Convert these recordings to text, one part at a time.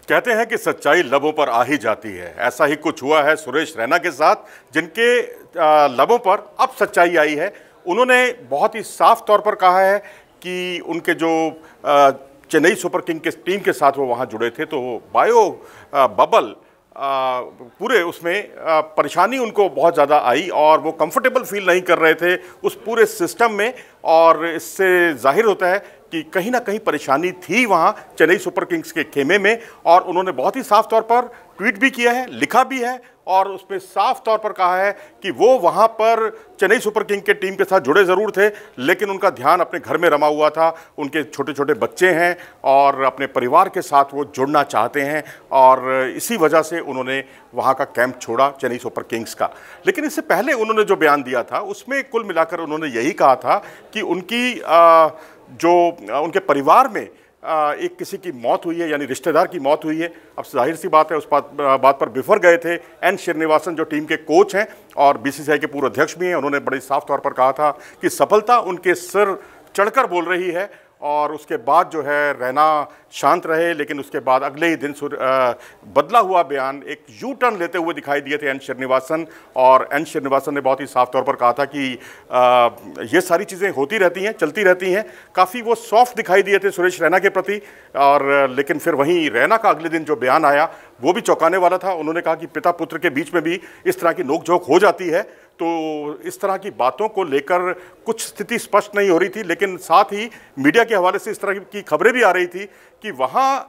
कहते हैं कि सच्चाई लबों पर आ ही जाती है। ऐसा ही कुछ हुआ है सुरेश रैना के साथ, जिनके लबों पर अब सच्चाई आई है। उन्होंने बहुत ही साफ तौर पर कहा है कि उनके जो चेन्नई सुपर किंग के टीम के साथ वो वहाँ जुड़े थे, तो बायो बबल पूरे उसमें परेशानी उनको बहुत ज़्यादा आई और वो कंफर्टेबल फील नहीं कर रहे थे उस पूरे सिस्टम में। और इससे जाहिर होता है कि कहीं ना कहीं परेशानी थी वहाँ चेन्नई सुपर किंग्स के खेमे में। और उन्होंने बहुत ही साफ तौर पर ट्वीट भी किया है, लिखा भी है और उसमें साफ तौर पर कहा है कि वो वहाँ पर चेन्नई सुपर किंग के टीम के साथ जुड़े ज़रूर थे, लेकिन उनका ध्यान अपने घर में रमा हुआ था। उनके छोटे छोटे बच्चे हैं और अपने परिवार के साथ वो जुड़ना चाहते हैं और इसी वजह से उन्होंने वहाँ का कैंप छोड़ा चेन्नई सुपर किंग्स का। लेकिन इससे पहले उन्होंने जो बयान दिया था उसमें कुल मिलाकर उन्होंने यही कहा था कि उनकी जो उनके परिवार में एक किसी की मौत हुई है, यानी रिश्तेदार की मौत हुई है। अब जाहिर सी बात है, उस बात पर बिफर गए थे एन श्रीनिवासन जो टीम के कोच हैं और बीसीसीआई के पूर्व अध्यक्ष भी हैं। उन्होंने बड़े साफ तौर पर कहा था कि सफलता उनके सिर चढ़कर बोल रही है। और उसके बाद जो है रैना शांत रहे, लेकिन उसके बाद अगले ही दिन बदला हुआ बयान एक यू टर्न लेते हुए दिखाई दिए थे एन श्रीनिवासन। और एन श्रीनिवासन ने बहुत ही साफ तौर पर कहा था कि ये सारी चीज़ें होती रहती हैं, चलती रहती हैं। काफ़ी वो सॉफ्ट दिखाई दिए थे सुरेश रैना के प्रति। और लेकिन फिर वहीं रैना का अगले दिन जो बयान आया वो भी चौंकाने वाला था। उन्होंने कहा कि पिता पुत्र के बीच में भी इस तरह की नोकझोंक हो जाती है, तो इस तरह की बातों को लेकर कुछ स्थिति स्पष्ट नहीं हो रही थी। लेकिन साथ ही मीडिया के हवाले से इस तरह की खबरें भी आ रही थी कि वहाँ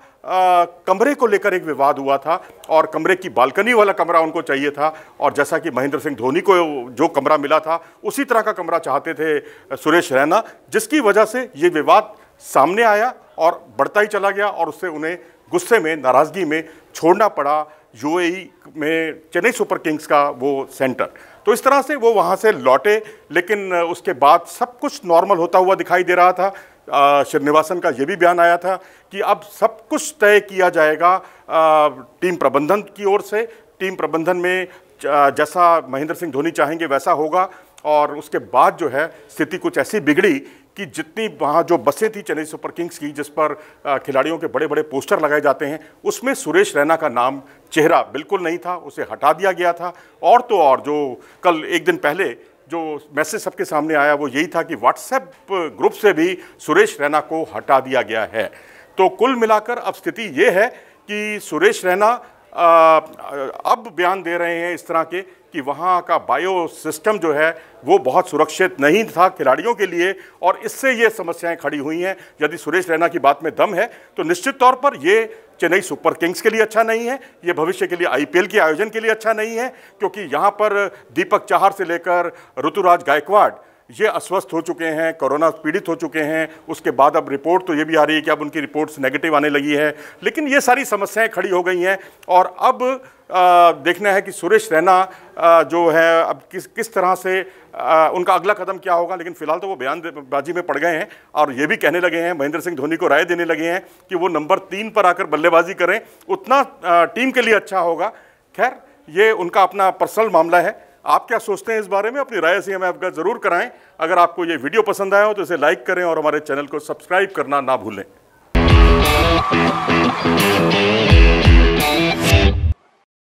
कमरे को लेकर एक विवाद हुआ था और कमरे की बालकनी वाला कमरा उनको चाहिए था। और जैसा कि महेंद्र सिंह धोनी को जो कमरा मिला था उसी तरह का कमरा चाहते थे सुरेश रैना, जिसकी वजह से ये विवाद सामने आया और बढ़ता ही चला गया और उससे उन्हें गुस्से में, नाराज़गी में छोड़ना पड़ा यूएई में चेन्नई सुपर किंग्स का वो सेंटर। तो इस तरह से वो वहाँ से लौटे, लेकिन उसके बाद सब कुछ नॉर्मल होता हुआ दिखाई दे रहा था। श्रीनिवासन का ये भी बयान आया था कि अब सब कुछ तय किया जाएगा टीम प्रबंधन की ओर से। टीम प्रबंधन में जैसा महेंद्र सिंह धोनी चाहेंगे वैसा होगा। और उसके बाद जो है स्थिति कुछ ऐसी बिगड़ी कि जितनी वहाँ जो बसें थी चेन्नई सुपर किंग्स की, जिस पर खिलाड़ियों के बड़े बड़े पोस्टर लगाए जाते हैं, उसमें सुरेश रैना का नाम, चेहरा बिल्कुल नहीं था, उसे हटा दिया गया था। और तो और जो कल एक दिन पहले जो मैसेज सबके सामने आया वो यही था कि व्हाट्सएप ग्रुप से भी सुरेश रैना को हटा दिया गया है। तो कुल मिलाकर अब स्थिति ये है कि सुरेश रैना अब बयान दे रहे हैं इस तरह के कि वहाँ का बायो सिस्टम जो है वो बहुत सुरक्षित नहीं था खिलाड़ियों के लिए और इससे ये समस्याएं खड़ी हुई हैं। यदि सुरेश रैना की बात में दम है तो निश्चित तौर पर ये चेन्नई सुपर किंग्स के लिए अच्छा नहीं है, ये भविष्य के लिए आईपीएल के आयोजन के लिए अच्छा नहीं है, क्योंकि यहाँ पर दीपक चाहर से लेकर ऋतुराज गायकवाड़ ये अस्वस्थ हो चुके हैं, कोरोना पीड़ित हो चुके हैं। उसके बाद अब रिपोर्ट तो ये भी आ रही है कि अब उनकी रिपोर्ट्स नेगेटिव आने लगी है। लेकिन ये सारी समस्याएं खड़ी हो गई हैं और अब देखना है कि सुरेश रैना जो है अब किस तरह से उनका अगला कदम क्या होगा। लेकिन फिलहाल तो वो बयानबाजी में पड़ गए हैं और ये भी कहने लगे हैं, महेंद्र सिंह धोनी को राय देने लगे हैं कि वो नंबर 3 पर आकर बल्लेबाजी करें, उतना टीम के लिए अच्छा होगा। खैर, ये उनका अपना पर्सनल मामला है। आप क्या सोचते हैं इस बारे में? अपनी राय से हमें अवगत जरूर कराएं। अगर आपको ये वीडियो पसंद आया हो तो इसे लाइक करें और हमारे चैनल को सब्सक्राइब करना ना भूलें।